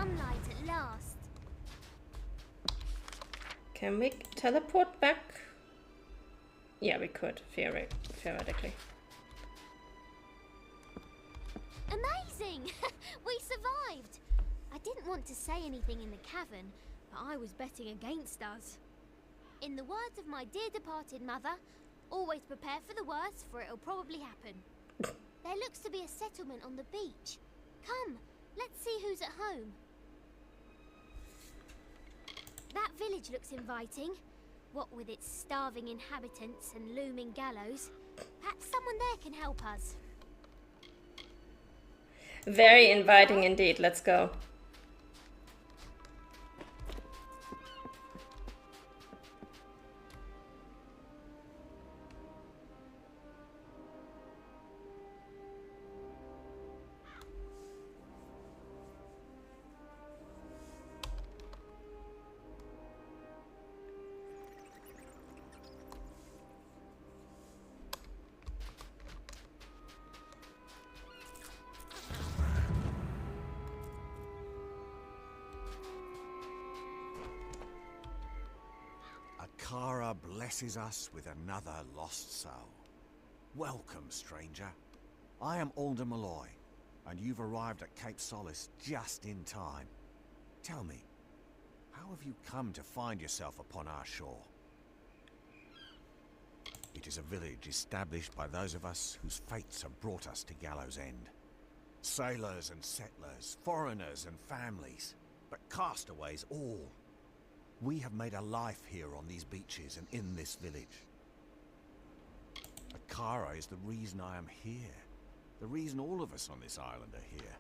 sunlight at last. Can we teleport back? Yeah, we could, theoretically. Amazing! We survived! I didn't want to say anything in the cavern, but I was betting against us. In the words of my dear departed mother, always prepare for the worst, for it'll probably happen. There looks to be a settlement on the beach. Come, let's see who's at home. That village looks inviting. What with its starving inhabitants and looming gallows. Perhaps someone there can help us. Very inviting indeed. Let's go. Kara blesses us with another lost soul. Welcome, stranger. I am Alder Malloy, and you've arrived at Cape Solace just in time. Tell me, how have you come to find yourself upon our shore? It is a village established by those of us whose fates have brought us to Gallows End. Sailors and settlers, foreigners and families, but castaways all. We have made a life here on these beaches and in this village. Akara is the reason I am here. The reason all of us on this island are here.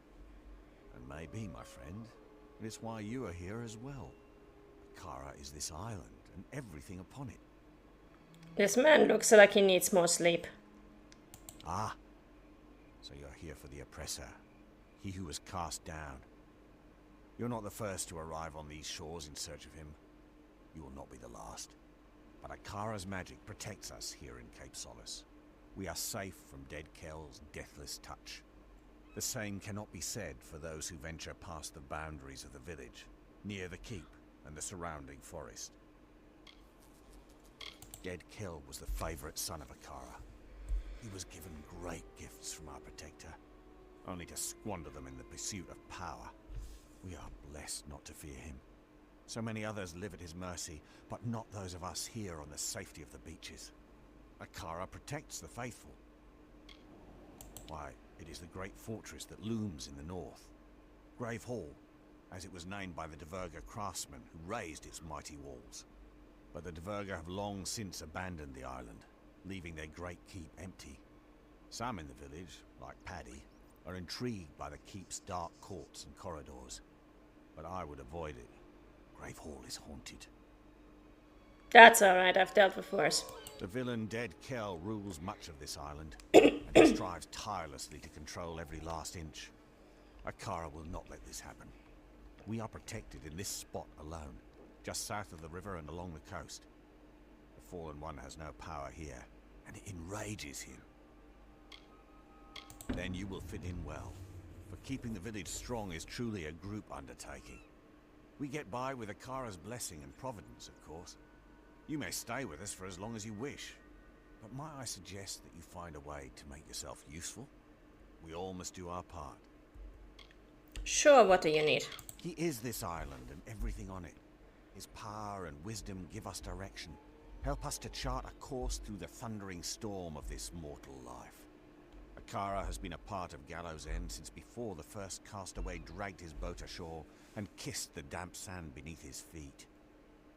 And maybe, my friend, it's why you are here as well. Akara is this island and everything upon it. This man looks like he needs more sleep. Ah, so you're here for the oppressor, he who was cast down. You're not the first to arrive on these shores in search of him. You will not be the last. But Akara's magic protects us here in Cape Solace. We are safe from Dead Kell's deathless touch. The same cannot be said for those who venture past the boundaries of the village, near the keep and the surrounding forest. Dead Kell was the favorite son of Akara. He was given great gifts from our protector, only to squander them in the pursuit of power. We are blessed not to fear him. So many others live at his mercy, but not those of us here on the safety of the beaches. Akara protects the faithful. Why, it is the great fortress that looms in the north. Grave Hall, as it was named by the Dverga craftsmen who raised its mighty walls. But the Dverga have long since abandoned the island, leaving their great keep empty. Some in the village, like Paddy, are intrigued by the keep's dark courts and corridors. But I would avoid it. Grave Hall is haunted. That's alright, I've dealt with worse. The villain Dead Kell rules much of this island, and he strives tirelessly to control every last inch. Akara will not let this happen. We are protected in this spot alone, just south of the river and along the coast. The Fallen One has no power here, and it enrages him. Then you will fit in well, for keeping the village strong is truly a group undertaking. We get by with Akara's blessing and providence, of course. You may stay with us for as long as you wish, but might I suggest that you find a way to make yourself useful? We all must do our part. Sure, what do you need? He is this island and everything on it. His power and wisdom give us direction, help us to chart a course through the thundering storm of this mortal life. Akara has been a part of Gallows End since before the first castaway dragged his boat ashore and kissed the damp sand beneath his feet.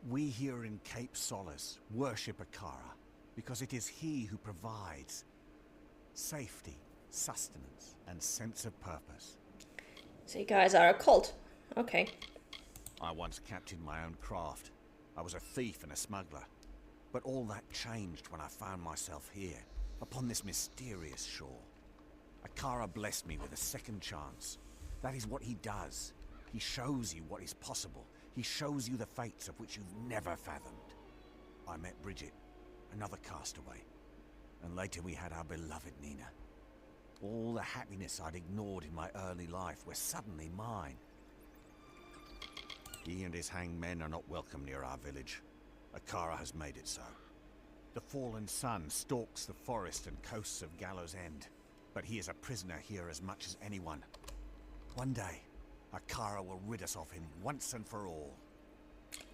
We here in Cape Solace worship Akara because it is he who provides safety, sustenance, and sense of purpose. So you guys are a cult. Okay. I once captained my own craft. I was a thief and a smuggler. But all that changed when I found myself here, upon this mysterious shore. Akara blessed me with a second chance. That is what he does. He shows you what is possible. He shows you the fates of which you've never fathomed. I met Bridget, another castaway, and later we had our beloved Nina. All the happiness I'd ignored in my early life were suddenly mine. He and his hanged men are not welcome near our village. Akara has made it so. The fallen sun stalks the forest and coasts of Gallows End, but he is a prisoner here as much as anyone. One day, Akara will rid us of him once and for all.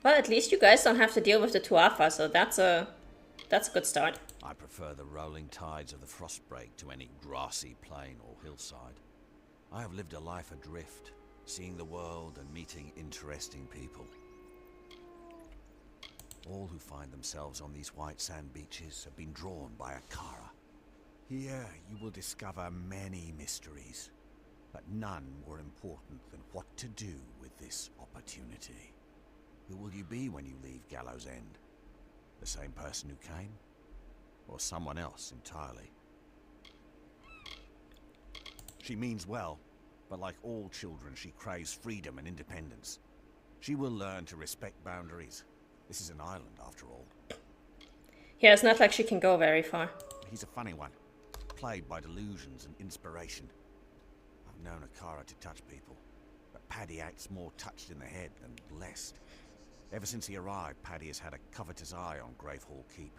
Well, at least you guys don't have to deal with the Tuatha, so that's a good start. I prefer the rolling tides of the Frostbreak to any grassy plain or hillside. I have lived a life adrift, seeing the world and meeting interesting people. All who find themselves on these white sand beaches have been drawn by Akara. Here you will discover many mysteries, but none more important than what to do with this opportunity. Who will you be when you leave Gallows End? The same person who came? Or someone else entirely? She means well, but like all children, she craves freedom and independence. She will learn to respect boundaries. This is an island, after all. Yeah, it's not like she can go very far. He's a funny one, plagued by delusions and inspiration. I've known Akara to touch people, but Paddy acts more touched in the head than blessed. Ever since he arrived, Paddy has had a covetous eye on Gravehall Keep.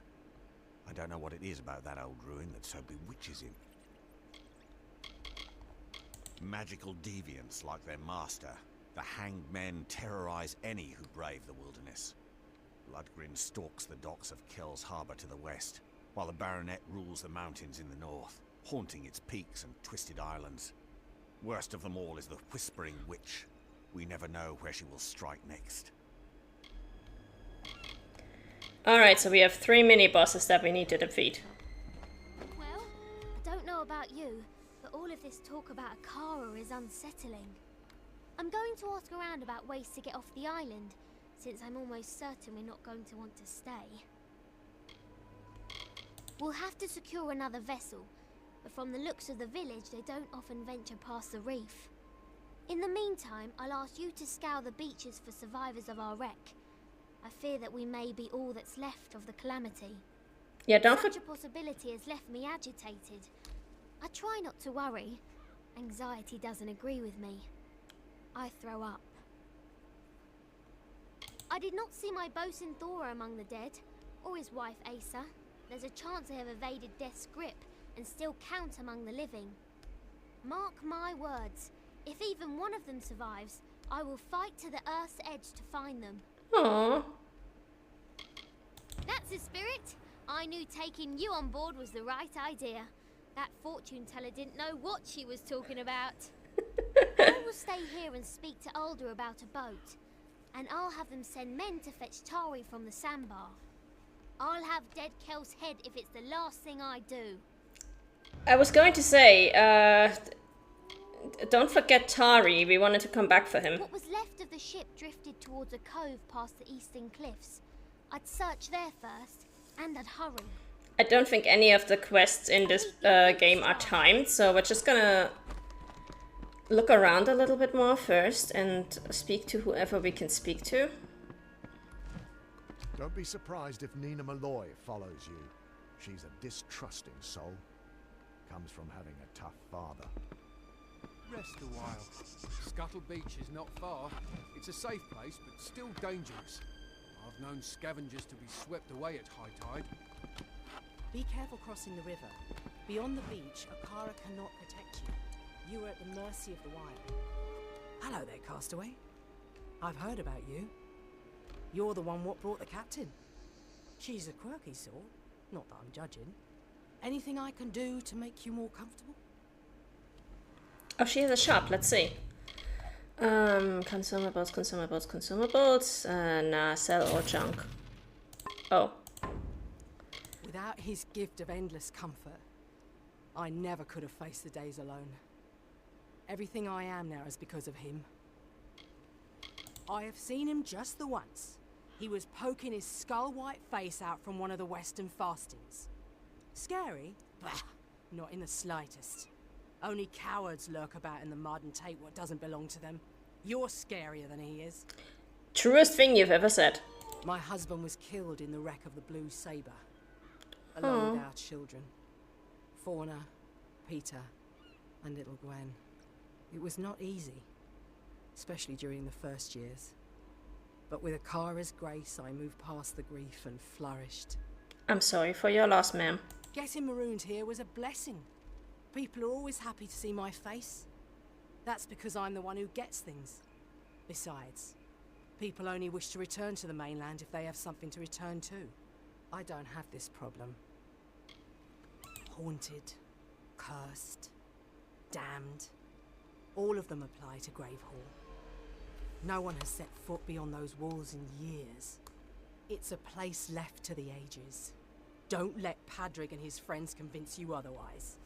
I don't know what it is about that old ruin that so bewitches him. Magical deviants like their master, the hanged men terrorize any who brave the wilderness. Bloodgrin stalks the docks of Kells Harbor to the west, while the Baronet rules the mountains in the north, haunting its peaks and twisted islands. Worst of them all is the Whispering Witch. We never know where she will strike next. Alright, so we have 3 mini-bosses that we need to defeat. Well, I don't know about you, but all of this talk about Akara is unsettling. I'm going to ask around about ways to get off the island, since I'm almost certain we're not going to want to stay. We'll have to secure another vessel, but from the looks of the village, they don't often venture past the reef. In the meantime, I'll ask you to scour the beaches for survivors of our wreck. I fear that we may be all that's left of the calamity. Yeah, don't Such forget. a possibility has left me agitated. I try not to worry. Anxiety doesn't agree with me. I throw up. I did not see my bosun Thora among the dead, or his wife Asa. There's a chance they have evaded death's grip and still count among the living. Mark my words, if even one of them survives, I will fight to the earth's edge to find them. Aww. That's the spirit. I knew taking you on board was the right idea. That fortune teller didn't know what she was talking about. I will stay here and speak to Alder about a boat. And I'll have them send men to fetch Tari from the sandbar. I'll have dead Kel's head if it's the last thing I do. I was going to say, don't forget Tari. We wanted to come back for him. What was left of the ship drifted towards a cove past the eastern cliffs. I'd search there first, and I'd hurry. I don't think any of the quests in this game are timed, so we're just gonna look around a little bit more first and speak to whoever we can speak to. Don't be surprised if Nina Malloy follows you. She's a distrusting soul. Comes from having a tough father. Rest a while. Scuttle Beach is not far. It's a safe place, but still dangerous. I've known scavengers to be swept away at high tide. Be careful crossing the river. Beyond the beach, Akara cannot protect you. You are at the mercy of the wild. Hello there, castaway. I've heard about you. You're the one what brought the captain. She's a quirky sort. Not that I'm judging. Anything I can do to make you more comfortable? Oh, she has a shop. Let's see. Consumables. Nah, sell all junk. Oh. Without his gift of endless comfort, I never could have faced the days alone. Everything I am now is because of him. I have seen him just the once. He was poking his skull-white face out from one of the western fastings. Scary? Bah, not in the slightest. Only cowards lurk about in the mud and take what doesn't belong to them. You're scarier than he is. Truest thing you've ever said. My husband was killed in the wreck of the Blue Sabre, along with our children. Fauna, Peter, and little Gwen. It was not easy, especially during the first years. But with Akara's grace, I moved past the grief and flourished. I'm sorry for your loss, ma'am. Getting marooned here was a blessing. People are always happy to see my face. That's because I'm the one who gets things. Besides, people only wish to return to the mainland if they have something to return to. I don't have this problem. Haunted, cursed, damned. All of them apply to Gravehall. No one has set foot beyond those walls in years. It's a place left to the ages. Don't let Padrig and his friends convince you otherwise.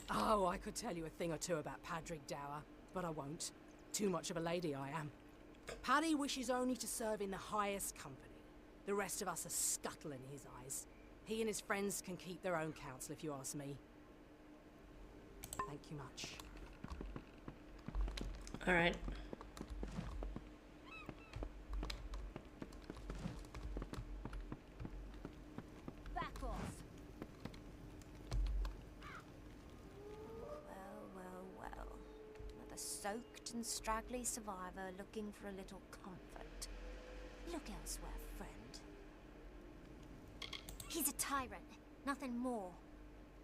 Oh, I could tell you a thing or two about Padrig Dower, but I won't. Too much of a lady I am. Paddy wishes only to serve in the highest company. The rest of us are scuttle in his eyes. He and his friends can keep their own counsel, if you ask me. Thank you much. All right. Back off. Well. Another soaked and straggly survivor looking for a little comfort. Look elsewhere, friend. He's a tyrant, nothing more.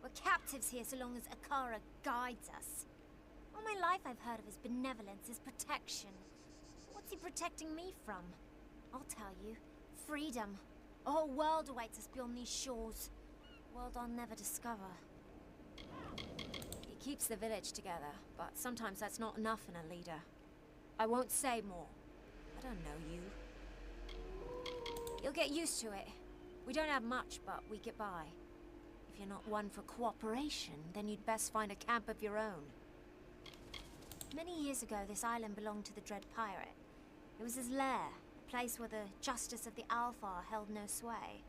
We're captives here so long as Akara guides us. All my life I've heard of his benevolence, his protection. What's he protecting me from? I'll tell you. Freedom. A whole world awaits us beyond these shores. A world I'll never discover. He keeps the village together, but sometimes that's not enough in a leader. I won't say more. I don't know you. You'll get used to it. We don't have much, but we get by. If you're not one for cooperation, then you'd best find a camp of your own. Many years ago, this island belonged to the Dread Pirate. It was his lair, a place where the justice of the Alfar held no sway.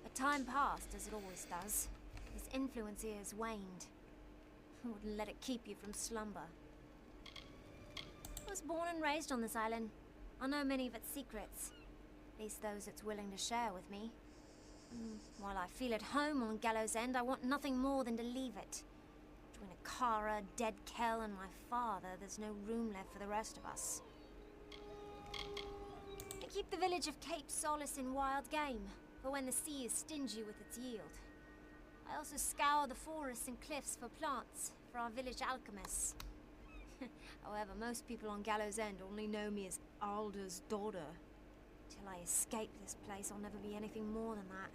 But time passed, as it always does. His influence here has waned. I wouldn't let it keep you from slumber. I was born and raised on this island. I know many of its secrets. At least those it's willing to share with me. While I feel at home on Gallows End, I want nothing more than to leave it. Between Akara, Dead Kell, and my father, there's no room left for the rest of us. I keep the village of Cape Solace in wild game, for when the sea is stingy with its yield. I also scour the forests and cliffs for plants, for our village alchemists. However, most people on Gallows End only know me as Alder's daughter. Till I escape this place, I'll never be anything more than that.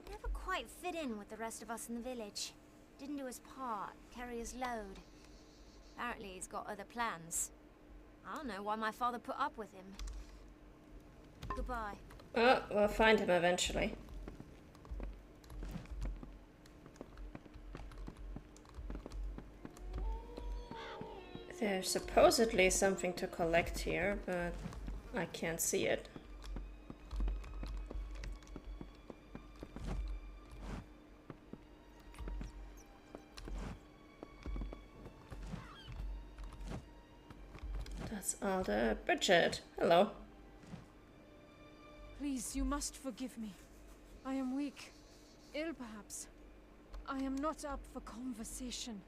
He never quite fit in with the rest of us in the village. Didn't do his part, carry his load. Apparently he's got other plans. I don't know why my father put up with him. Goodbye. Oh, we'll find him eventually. There's supposedly something to collect here, but I can't see it. That's Alder. Bridget, hello. Please, you must forgive me. I am weak. Ill, perhaps. I am not up for conversation.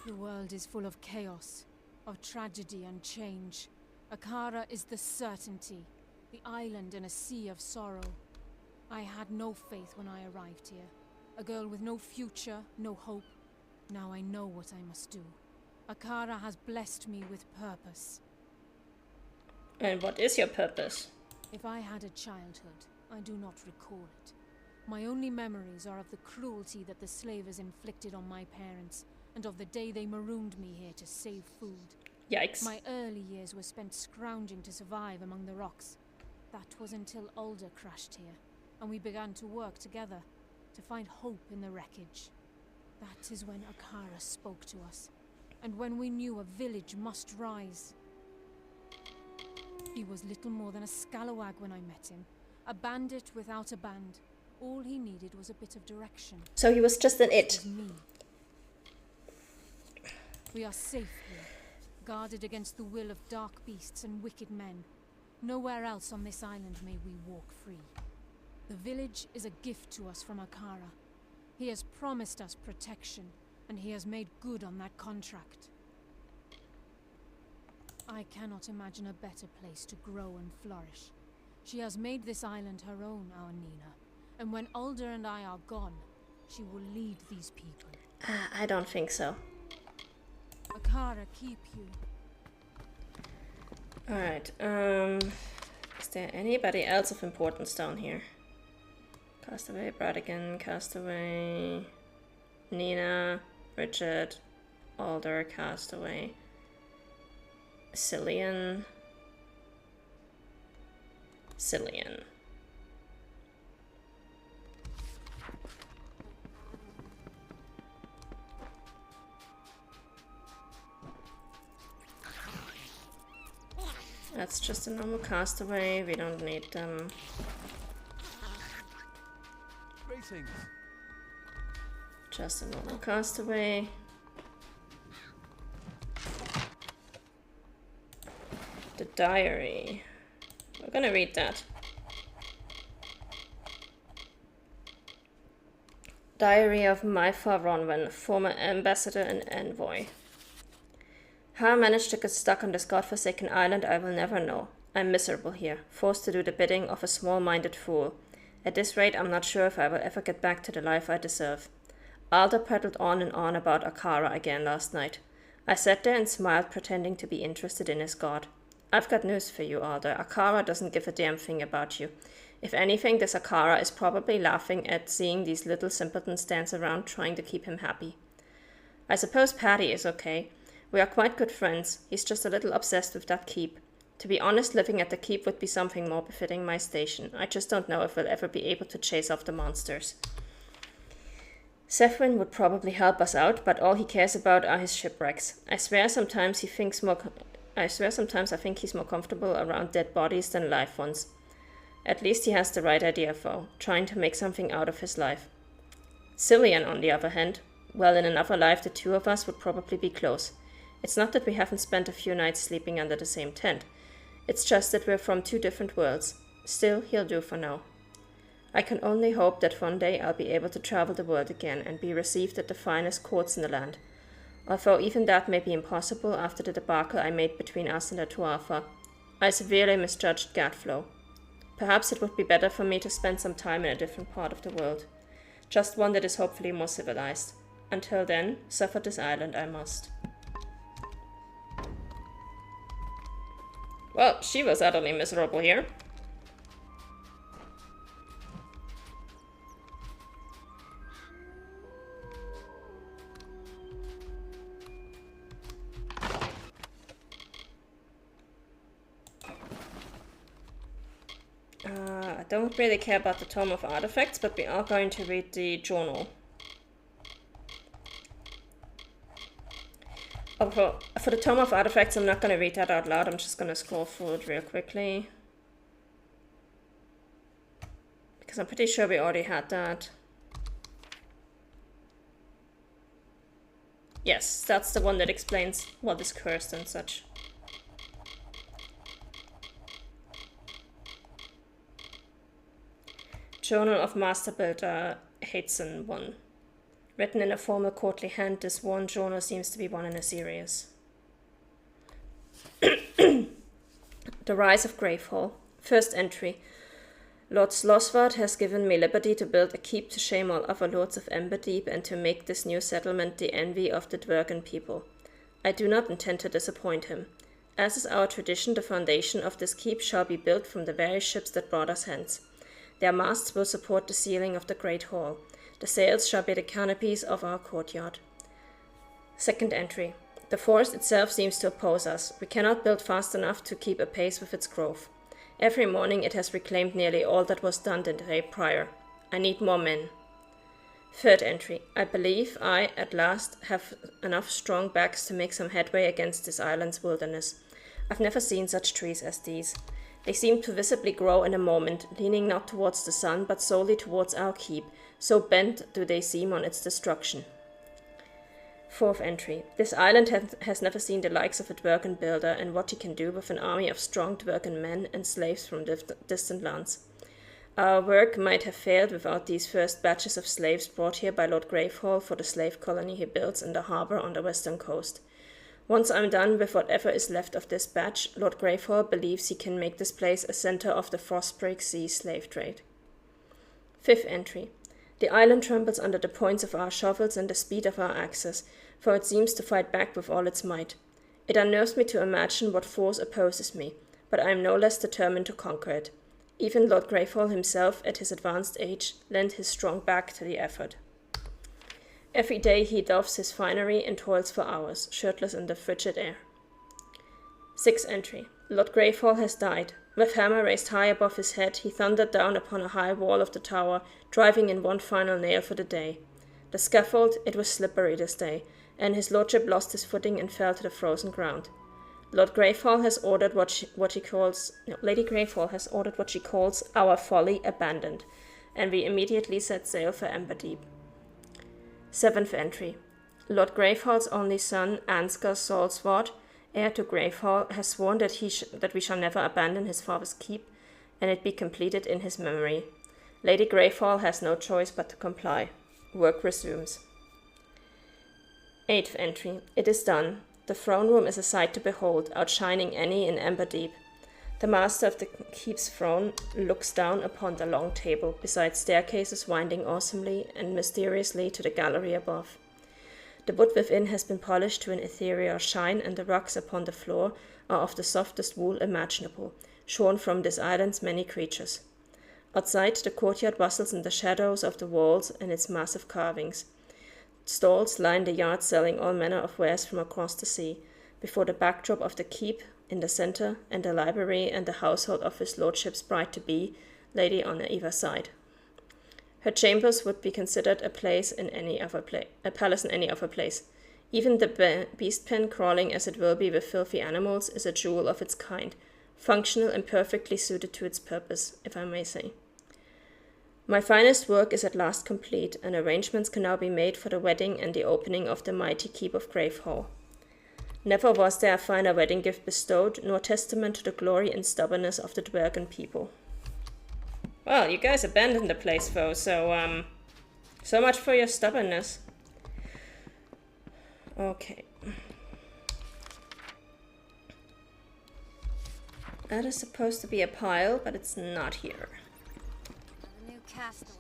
The world is full of chaos, of tragedy and change. Akara is the certainty, the island in a sea of sorrow. I had no faith when I arrived here. A girl with no future, no hope. Now I know what I must do. Akara has blessed me with purpose. And what is your purpose? If I had a childhood, I do not recall it. My only memories are of the cruelty that the slavers inflicted on my parents, and of the day they marooned me here to save food. Yikes. My early years were spent scrounging to survive among the rocks. That was until Alder crashed here, and we began to work together, to find hope in the wreckage. That is when Akara spoke to us, and when we knew a village must rise. He was little more than a scalawag when I met him, a bandit without a band. All he needed was a bit of direction. So he was just an it. It was me. We are safe here, guarded against the will of dark beasts and wicked men. Nowhere else on this island may we walk free. The village is a gift to us from Akara. He has promised us protection, and he has made good on that contract. I cannot imagine a better place to grow and flourish. She has made this island her own, our Nina. And when Alder and I are gone, she will lead these people. I don't think so. Akara keep you. Alright, is there anybody else of importance down here? Castaway, Bradigan, Castaway, Nina, Richard, Alder, Castaway, Cillian. That's just a normal castaway, we don't need them. Greetings. Just a normal castaway. The diary. We're gonna read that. Diary of Myfa Ronwen, former ambassador and envoy. How I managed to get stuck on this godforsaken island I will never know. I'm miserable here, forced to do the bidding of a small-minded fool. At this rate, I'm not sure if I will ever get back to the life I deserve. Alder prattled on and on about Akara again last night. I sat there and smiled, pretending to be interested in his god. I've got news for you, Alder. Akara doesn't give a damn thing about you. If anything, this Akara is probably laughing at seeing these little simpletons dance around trying to keep him happy. I suppose Paddy is okay. We are quite good friends. He's just a little obsessed with that keep. To be honest, living at the keep would be something more befitting my station. I just don't know if we'll ever be able to chase off the monsters. Zephyrin would probably help us out, but all he cares about are his shipwrecks. I swear sometimes I think he's more comfortable around dead bodies than live ones. At least he has the right idea, though, trying to make something out of his life. Cillian, on the other hand, well, in another life the two of us would probably be close. It's not that we haven't spent a few nights sleeping under the same tent. It's just that we're from two different worlds. Still, he'll do for now. I can only hope that one day I'll be able to travel the world again and be received at the finest courts in the land. Although even that may be impossible after the debacle I made between us and the Tuatha. I severely misjudged Gadflow. Perhaps it would be better for me to spend some time in a different part of the world. Just one that is hopefully more civilized. Until then, suffer this island I must. Well, she was utterly miserable here. I don't really care about the Tome of Artifacts, but we are going to read the journal. Oh, for the Tome of Artifacts, I'm not going to read that out loud. I'm just going to scroll through it real quickly. Because I'm pretty sure we already had that. Yes, that's the one that explains what is cursed and such. Journal of Master Builder Hateson 1. Written in a formal courtly hand, this one journal seems to be one in a series. The Rise of Gravehall. First entry. Lord Slosvard has given me liberty to build a keep to shame all other lords of Emberdeep and to make this new settlement the envy of the Dwergen people. I do not intend to disappoint him. As is our tradition, the foundation of this keep shall be built from the very ships that brought us hence. Their masts will support the ceiling of the great hall. The sails shall be the canopies of our courtyard. Second entry. The forest itself seems to oppose us. We cannot build fast enough to keep apace with its growth. Every morning it has reclaimed nearly all that was done the day prior. I need more men. Third entry. I believe I, at last, have enough strong backs to make some headway against this island's wilderness. I've never seen such trees as these. They seem to visibly grow in a moment, leaning not towards the sun, but solely towards our keep, so bent do they seem on its destruction. Fourth entry. This island has never seen the likes of a Dwergen builder and what he can do with an army of strong Dwergen men and slaves from distant lands. Our work might have failed without these first batches of slaves brought here by Lord Gravehall for the slave colony he builds in the harbor on the western coast. Once I'm done with whatever is left of this batch, Lord Greyfall believes he can make this place a center of the Frostbreak Sea slave trade. 5th entry. The island trembles under the points of our shovels and the speed of our axes, for it seems to fight back with all its might. It unnerves me to imagine what force opposes me, but I am no less determined to conquer it. Even Lord Greyfall himself, at his advanced age, lent his strong back to the effort. Every day he doffs his finery and toils for hours, shirtless in the frigid air. 6th entry. Lord Greyfall has died. With hammer raised high above his head, he thundered down upon a high wall of the tower, driving in one final nail for the day. The scaffold, it was slippery this day, and his lordship lost his footing and fell to the frozen ground. Lady Greyfall has ordered what she calls our folly abandoned, and we immediately set sail for Emberdeep. 7th entry. Lord Greyfall's only son, Ansgar Salsword, heir to Greyfall, has sworn that we shall never abandon his father's keep, and it be completed in his memory. Lady Greyfall has no choice but to comply. Work resumes. 8th entry. It is done. The throne room is a sight to behold, outshining any in Emberdeep. The master of the keep's throne looks down upon the long table, beside staircases winding awesomely and mysteriously to the gallery above. The wood within has been polished to an ethereal shine, and the rugs upon the floor are of the softest wool imaginable, shorn from this island's many creatures. Outside, the courtyard bustles in the shadows of the walls and its massive carvings. Stalls line the yard selling all manner of wares from across the sea, before the backdrop of the keep in the center, and the library and the household of his lordship's bride-to-be, lady on either side. Her chambers would be considered a palace in any other place. Even the beast pen, crawling as it will be with filthy animals, is a jewel of its kind, functional and perfectly suited to its purpose, if I may say. My finest work is at last complete, and arrangements can now be made for the wedding and the opening of the mighty keep of Gravehall. Never was there a finer wedding gift bestowed, nor testament to the glory and stubbornness of the Dwergen people. Well, you guys abandoned the place, though, so much for your stubbornness. Okay. That is supposed to be a pile, but it's not here. The new castaway.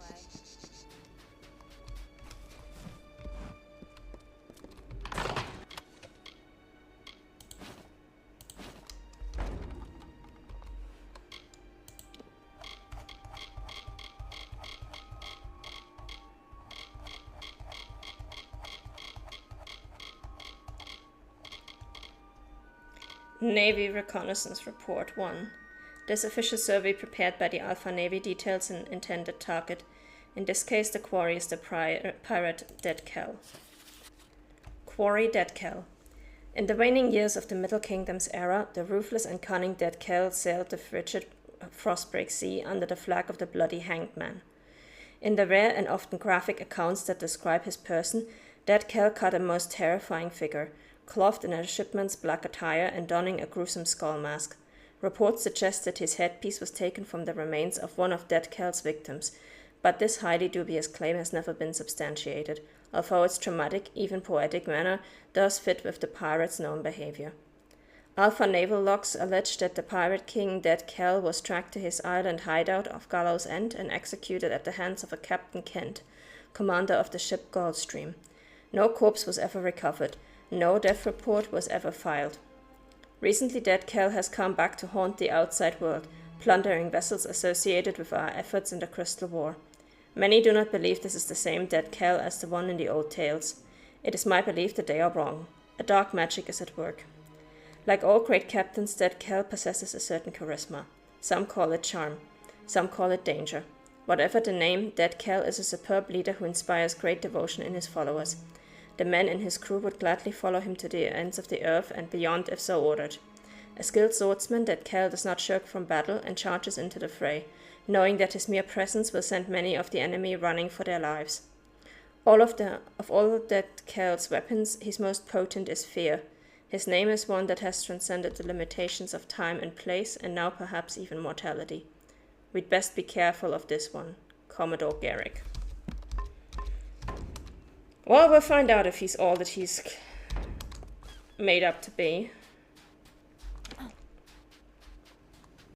Navy Reconnaissance Report 1. This official survey prepared by the Alpha Navy details an intended target. In this case, the quarry is the pirate Dead Cal. Quarry Dead Cal. In the waning years of the Middle Kingdoms era, the ruthless and cunning Dead Cal sailed the frigid Frostbreak Sea under the flag of the Bloody Hanged Man. In the rare and often graphic accounts that describe his person, Dead Cal cut a most terrifying figure, clothed in a shipman's black attire and donning a gruesome skull mask. Reports suggest that his headpiece was taken from the remains of one of Dead Cal's victims, but this highly dubious claim has never been substantiated, although its dramatic, even poetic manner does fit with the pirate's known behavior. Alpha naval logs allege that the pirate king Dead Cal was tracked to his island hideout off Gallows End and executed at the hands of a Captain Kent, commander of the ship Gulfstream. No corpse was ever recovered. No death report was ever filed. Recently, Dead Cal has come back to haunt the outside world, plundering vessels associated with our efforts in the Crystal War. Many do not believe this is the same Dead Cal as the one in the old tales. It is my belief that they are wrong. A dark magic is at work. Like all great captains, Dead Cal possesses a certain charisma. Some call it charm. Some call it danger. Whatever the name, Dead Cal is a superb leader who inspires great devotion in his followers. The men in his crew would gladly follow him to the ends of the earth and beyond if so ordered. A skilled swordsman, Dead Cal does not shirk from battle and charges into the fray, knowing that his mere presence will send many of the enemy running for their lives. Of all Dead Cal's weapons, his most potent is fear. His name is one that has transcended the limitations of time and place, and now perhaps even mortality. We'd best be careful of this one. Commodore Garrick. Well, we'll find out if he's all that he's made up to be.